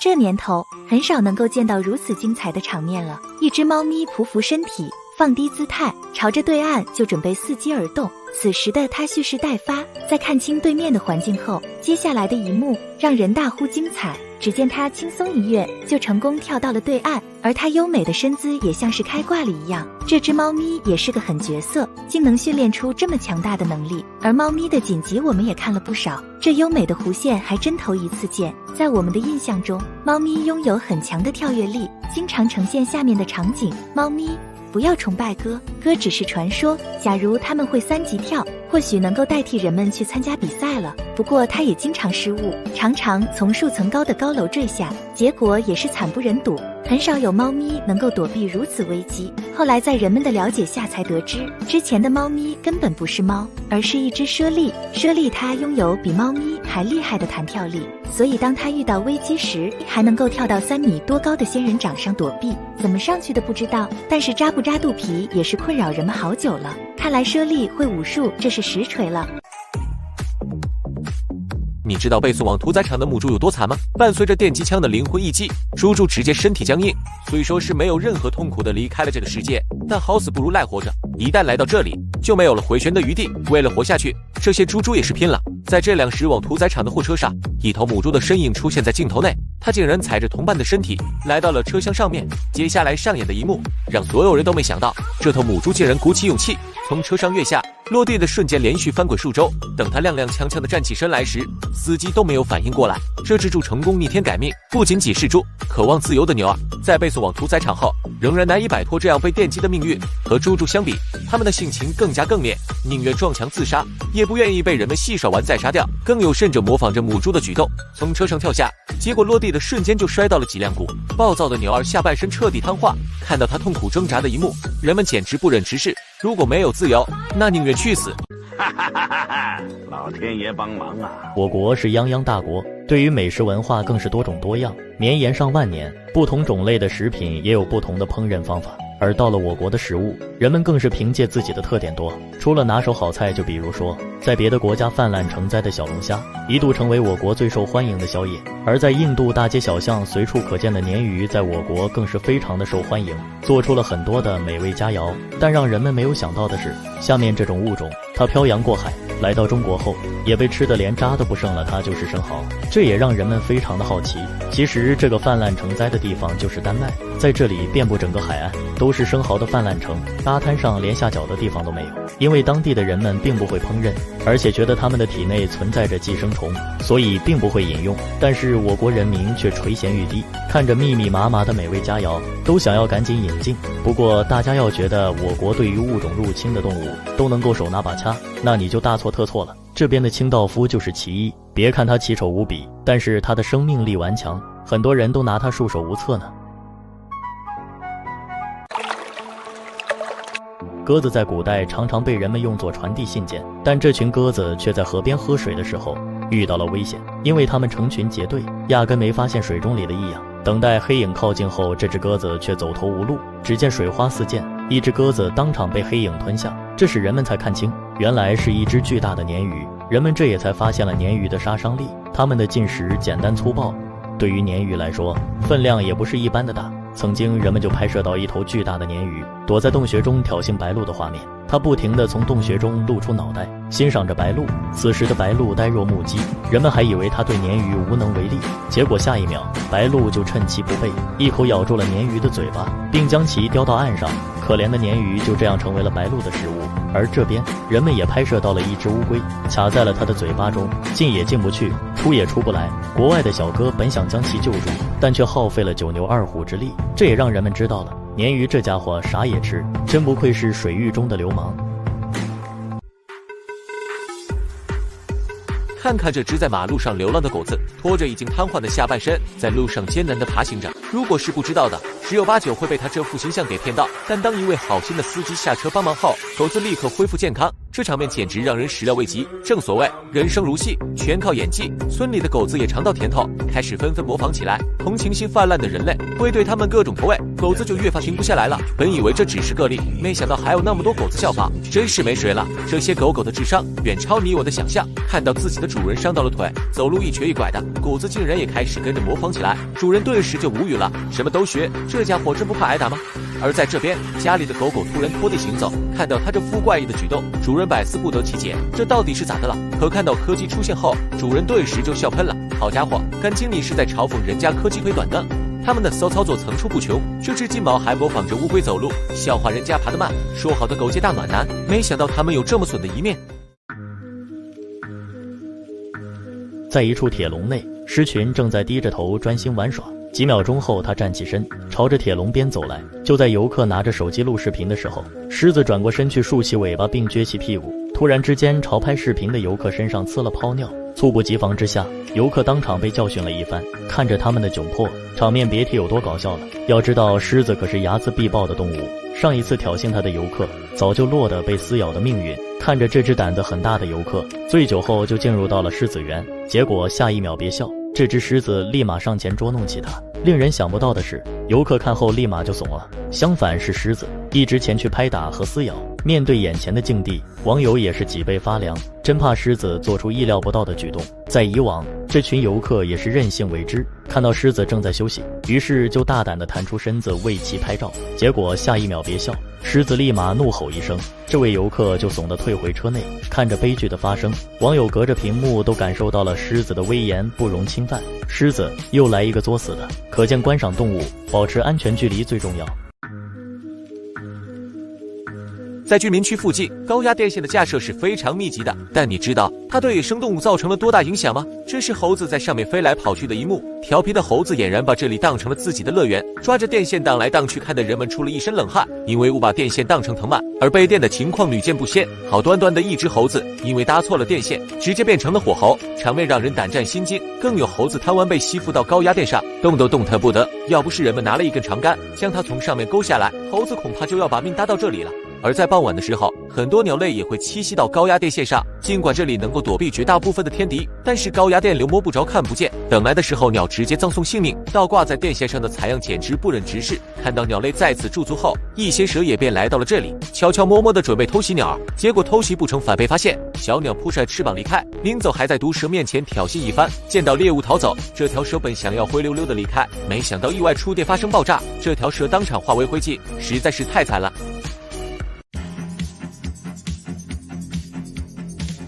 这年头很少能够见到如此精彩的场面了。一只猫咪匍匐身体，放低姿态，朝着对岸就准备伺机而动。此时的它蓄势待发，在看清对面的环境后，接下来的一幕让人大呼精彩。只见它轻松一跃，就成功跳到了对岸，而它优美的身姿也像是开挂了一样。这只猫咪也是个狠角色，竟能训练出这么强大的能力。而猫咪的紧急我们也看了不少，这优美的弧线还真头一次见。在我们的印象中，猫咪拥有很强的跳跃力，经常呈现下面的场景：猫咪不要崇拜歌，歌只是传说。假如他们会3级跳，或许能够代替人们去参加比赛了。不过他也经常失误，常常从数层高的高楼坠下，结果也是惨不忍睹。很少有猫咪能够躲避如此危机。后来在人们的了解下才得知，之前的猫咪根本不是猫，而是一只猞猁。猞猁它拥有比猫咪还厉害的弹跳力，所以当它遇到危机时，还能够跳到3米多高的仙人掌上躲避。怎么上去的不知道，但是扎不扎肚皮也是困扰人们好久了。看来猞猁会武术，这是实锤了。你知道被送往屠宰场的母猪有多惨吗？伴随着电击枪的灵魂一击，猪直接身体僵硬，虽说是没有任何痛苦的离开了这个世界，但好死不如赖活着，一旦来到这里就没有了回旋的余地。为了活下去，这些猪也是拼了。在这辆驶往屠宰场的货车上，一头母猪的身影出现在镜头内，它竟然踩着同伴的身体来到了车厢上面。接下来上演的一幕让所有人都没想到，这头母猪竟然鼓起勇气从车上跃下，落地的瞬间连续翻滚数周。等它踉踉跄跄地站起身来时，司机都没有反应过来。这只猪成功逆天改命，不仅仅是猪，渴望自由的牛儿在被送往屠宰场后仍然难以摆脱这样被电击的命运。和猪相比，他们的性情更加更烈，宁愿撞墙自杀，也不愿意被人们戏耍完再杀掉。更有甚者模仿着母猪的举动，从车上跳下，结果落地的瞬间就摔到了脊梁骨。暴躁的牛儿下半身彻底瘫痪。看到他痛苦挣扎的一幕，人们简直不忍直视。如果没有自由，那宁愿去死。老天爷帮忙啊！我国是泱泱大国，对于美食文化更是多种多样，绵延上万年，不同种类的食品也有不同的烹饪方法。而到了我国的食物，人们更是凭借自己的特点多出了拿手好菜。就比如说，在别的国家泛滥成灾的小龙虾，一度成为我国最受欢迎的宵夜；而在印度大街小巷随处可见的鲶鱼，在我国更是非常的受欢迎，做出了很多的美味佳肴。但让人们没有想到的是，下面这种物种，它漂洋过海来到中国后，也被吃得连渣都不剩了，它就是生蚝。这也让人们非常的好奇。其实这个泛滥成灾的地方就是丹麦，在这里遍布整个海岸都是生蚝的泛滥城，沙滩上连下脚的地方都没有。因为当地的人们并不会烹饪，而且觉得他们的体内存在着寄生虫，所以并不会饮用。但是我国人民却垂涎欲滴，看着密密麻麻的美味佳肴，都想要赶紧引进。不过大家要觉得我国对于物种入侵的动物都能够手拿把掐，那你就大错特错了。这边的清道夫就是其一，别看他奇丑无比，但是他的生命力顽强，很多人都拿他束手无策呢。鸽子在古代常常被人们用作传递信件，但这群鸽子却在河边喝水的时候遇到了危险，因为它们成群结队，压根没发现水中里的异样。等待黑影靠近后，这只鸽子却走投无路，只见水花四溅，一只鸽子当场被黑影吞下。这时人们才看清，原来是一只巨大的鲶鱼。人们这也才发现了鲶鱼的杀伤力，它们的进食简单粗暴，对于鲶鱼来说，分量也不是一般的大。曾经人们就拍摄到一头巨大的鲶鱼躲在洞穴中挑衅白鹭的画面，它不停地从洞穴中露出脑袋，欣赏着白鹭。此时的白鹭呆若木鸡，人们还以为它对鲶鱼无能为力，结果下一秒，白鹭就趁其不备，一口咬住了鲶鱼的嘴巴，并将其叼到岸上。可怜的鲶鱼就这样成为了白鹭的食物。而这边人们也拍摄到了一只乌龟卡在了它的嘴巴中，进也进不去，出也出不来。国外的小哥本想将其救住，但却耗费了9牛2虎之力。这也让人们知道了，鲶鱼这家伙啥也吃，真不愧是水域中的流氓。看看这只在马路上流浪的狗子，拖着已经瘫痪的下半身，在路上艰难地爬行着。如果是不知道的，十有八九会被他这副形象给骗到。但当一位好心的司机下车帮忙后，狗子立刻恢复健康，这场面简直让人始料未及。正所谓人生如戏，全靠演技。村里的狗子也尝到甜头，开始纷纷模仿起来。同情心泛滥的人类会对他们各种投喂，狗子就越发停不下来了。本以为这只是个例，没想到还有那么多狗子效仿，真是没谁了。这些狗狗的智商远超你我的想象。看到自己的主人伤到了腿，走路一瘸一拐的，狗子竟然也开始跟着模仿起来。主人顿时就无语了，什么都学，这家伙真不怕挨打吗？而在这边，家里的狗狗突然拖地行走，看到他这副怪异的举动，主人百思不得其解，这到底是咋的了？可看到柯基出现后，主人顿时就笑喷了。好家伙，感情你是在嘲讽人家柯基腿短呢？他们的骚操作层出不穷，这只金毛还模仿着乌龟走路，笑话人家爬得慢。说好的狗界大暖男，没想到他们有这么损的一面。在一处铁笼内，狮群正在低着头专心玩耍。几秒钟后，他站起身，朝着铁笼边走来。就在游客拿着手机录视频的时候，狮子转过身去竖起尾巴并撅起屁股，突然之间朝拍视频的游客身上呲了泡尿。猝不及防之下，游客当场被教训了一番。看着他们的窘迫，场面别提有多搞笑了。要知道，狮子可是睚眦必报的动物，上一次挑衅他的游客早就落得被撕咬的命运。看着这只胆子很大的游客，醉酒后就进入到了狮子园，结果下一秒别笑，这只狮子立马上前捉弄起他。令人想不到的是，游客看后立马就怂了，相反是狮子一直前去拍打和撕咬。面对眼前的境地，网友也是脊背发凉，真怕狮子做出意料不到的举动。在以往，这群游客也是任性为之，看到狮子正在休息，于是就大胆地弹出身子为其拍照，结果下一秒别笑，狮子立马怒吼一声，这位游客就怂地退回车内。看着悲剧的发生，网友隔着屏幕都感受到了狮子的威严不容侵犯。狮子又来一个作死的，可见观赏动物保持安全距离最重要。在居民区附近，高压电线的架设是非常密集的，但你知道它对野生动物造成了多大影响吗？这是猴子在上面飞来跑去的一幕，调皮的猴子俨然把这里当成了自己的乐园，抓着电线荡来荡去，看得人们出了一身冷汗。因为误把电线当成藤蔓而被电的情况屡见不鲜，好端端的一只猴子，因为搭错了电线，直接变成了火猴，场面让人胆战心惊。更有猴子贪玩被吸附到高压电上，动都动弹不得，要不是人们拿了一根长杆将它从上面勾下来，猴子恐怕就要把命搭到这里了。而在傍晚的时候，很多鸟类也会栖息到高压电线上，尽管这里能够躲避绝大部分的天敌，但是高压电流摸不着看不见，等来的时候鸟直接葬送性命。倒挂在电线上的采样简直不忍直视。看到鸟类在此驻足后，一些蛇也便来到了这里，悄悄摸摸的准备偷袭鸟儿，结果偷袭不成反被发现，小鸟扑扇翅膀离开，临走还在毒蛇面前挑衅一番，见到猎物逃走。这条蛇本想要灰溜溜的离开，没想到意外触电发生爆炸，这条蛇当场化为灰烬，实在是太惨了。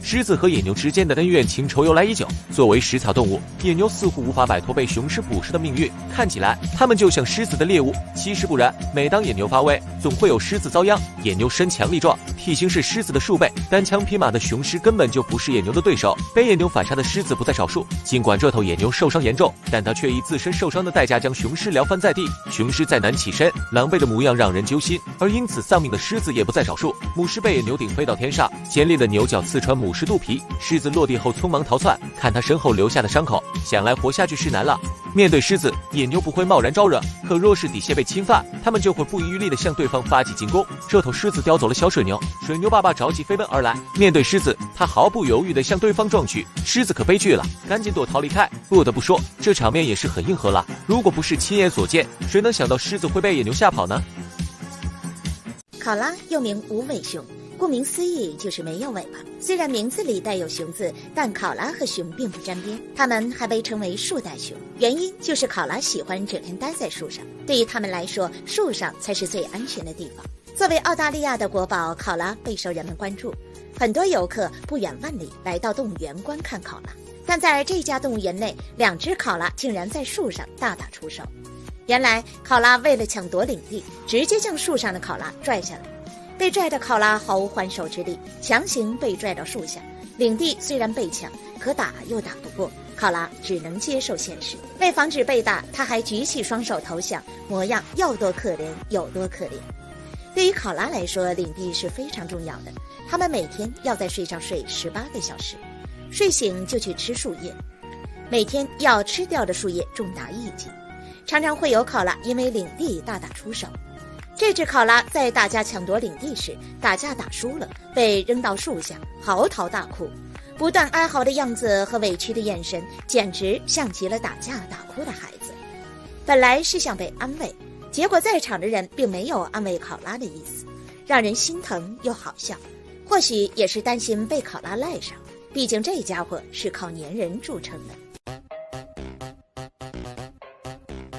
狮子和野牛之间的恩怨情仇由来已久，作为食草动物，野牛似乎无法摆脱被雄狮捕食的命运，看起来它们就像狮子的猎物，其实不然。每当野牛发威，总会有狮子遭殃。野牛身强力壮，体型是狮子的数倍，单枪匹马的雄狮根本就不是野牛的对手，被野牛反杀的狮子不在少数。尽管这头野牛受伤严重，但它却以自身受伤的代价将雄狮撩翻在地，雄狮再难起身，狼狈的模样让人揪心。而因此丧命的狮子也不在少数，母狮被野牛顶飞到天上，尖利的牛角刺穿母狮肚皮，狮子落地后匆忙逃窜，看他身后留下的伤口，想来活下去是难了。面对狮子，野牛不会贸然招惹，可若是底线被侵犯，他们就会不遗余力地向对方发起进攻。这头狮子叼走了小水牛，水牛爸爸着急飞奔而来，面对狮子，他毫不犹豫地向对方撞去，狮子可悲剧了，赶紧躲逃离开。不得不说，这场面也是很硬核了，如果不是亲眼所见，谁能想到狮子会被野牛吓跑呢？考拉又名无尾熊，顾名思义就是没有尾巴。虽然名字里带有熊字，但考拉和熊并不沾边，它们还被称为树袋熊，原因就是考拉喜欢整天待在树上，对于它们来说，树上才是最安全的地方。作为澳大利亚的国宝，考拉备受人们关注，很多游客不远万里来到动物园观看考拉。但在这家动物园内，2只考拉竟然在树上大打出手。原来考拉为了抢夺领地，直接将树上的考拉拽下来，被拽的考拉毫无还手之力，强行被拽到树下。领地虽然被抢，可打又打不过，考拉只能接受现实。为防止被打，他还举起双手投降，模样要多可怜有多可怜。对于考拉来说，领地是非常重要的，它们每天要在树上睡18个小时，睡醒就去吃树叶，每天要吃掉的树叶重达1斤。常常会有考拉因为领地大打出手。这只考拉在大家抢夺领地时打架打输了，被扔到树下嚎啕大哭，不断哀嚎的样子和委屈的眼神简直像极了打架打哭的孩子。本来是想被安慰，结果在场的人并没有安慰考拉的意思，让人心疼又好笑。或许也是担心被考拉赖上，毕竟这家伙是靠粘人著称的。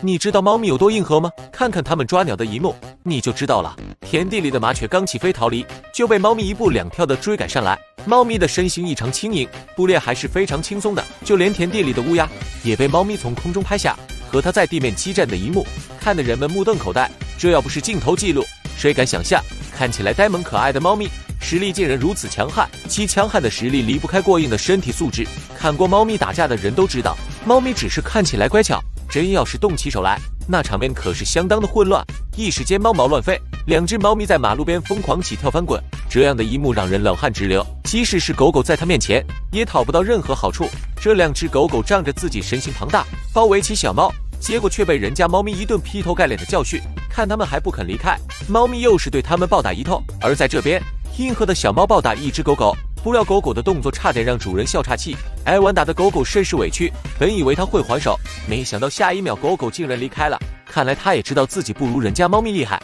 你知道猫咪有多硬核吗？看看它们抓鸟的一幕，你就知道了。田地里的麻雀刚起飞逃离，就被猫咪一步两跳的追赶上来。猫咪的身形异常轻盈，捕猎还是非常轻松的，就连田地里的乌鸦也被猫咪从空中拍下，和它在地面激战的一幕，看得人们目瞪口呆。这要不是镜头记录，谁敢想象？看起来呆萌可爱的猫咪，实力竟然如此强悍，其强悍的实力离不开过硬的身体素质。看过猫咪打架的人都知道，猫咪只是看起来乖巧，真要是动起手来，那场面可是相当的混乱，一时间猫毛乱飞，两只猫咪在马路边疯狂起跳翻滚，这样的一幕让人冷汗直流。即使是狗狗在它面前，也讨不到任何好处。这两只狗狗仗着自己身形庞大，包围起小猫，结果却被人家猫咪一顿劈头盖脸的教训，看它们还不肯离开，猫咪又是对它们暴打一通。而在这边，硬核的小猫暴打一只狗狗，不料狗狗的动作差点让主人笑岔气，挨完打的狗狗甚是委屈，本以为它会还手，没想到下一秒狗狗竟然离开了，看来它也知道自己不如人家猫咪厉害。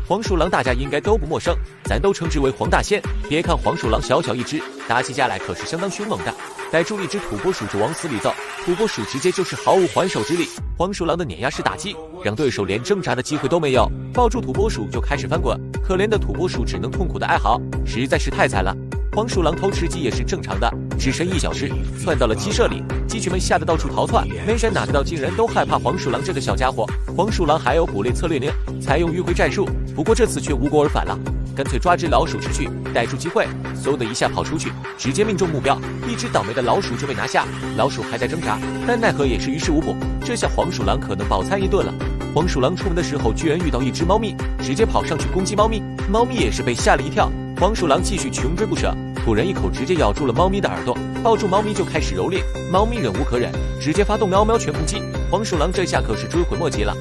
黄鼠狼大家应该都不陌生，咱都称之为黄大仙。别看黄鼠狼小小一只，打起架来可是相当凶猛的，逮住一只土拨鼠就往死里揍，土拨鼠直接就是毫无还手之力。黄鼠狼的碾压式打击让对手连挣扎的机会都没有，抱住土拨鼠就开始翻滚，可怜的土拨鼠只能痛苦的哀嚎，实在是太惨了。黄鼠狼偷吃鸡也是正常的，只剩1小时，窜到了鸡舍里，鸡群们吓得到处逃窜，没人哪知道竟然都害怕黄鼠狼这个小家伙。黄鼠狼还有捕猎策略呢，采用迂回战术，不过这次却无果而返了，干脆抓只老鼠吃去，逮住机会，嗖的一下跑出去，直接命中目标，一只倒霉的老鼠就被拿下。老鼠还在挣扎，但奈何也是于事无补，这下黄鼠狼可能饱餐一顿了。黄鼠狼出门的时候居然遇到一只猫咪，直接跑上去攻击猫咪，猫咪也是被吓了一跳。黄鼠狼继续穷追不舍，突然一口直接咬住了猫咪的耳朵，抱住猫咪就开始蹂躏，猫咪忍无可忍，直接发动喵喵拳攻击。黄鼠狼这下可是追悔莫及了，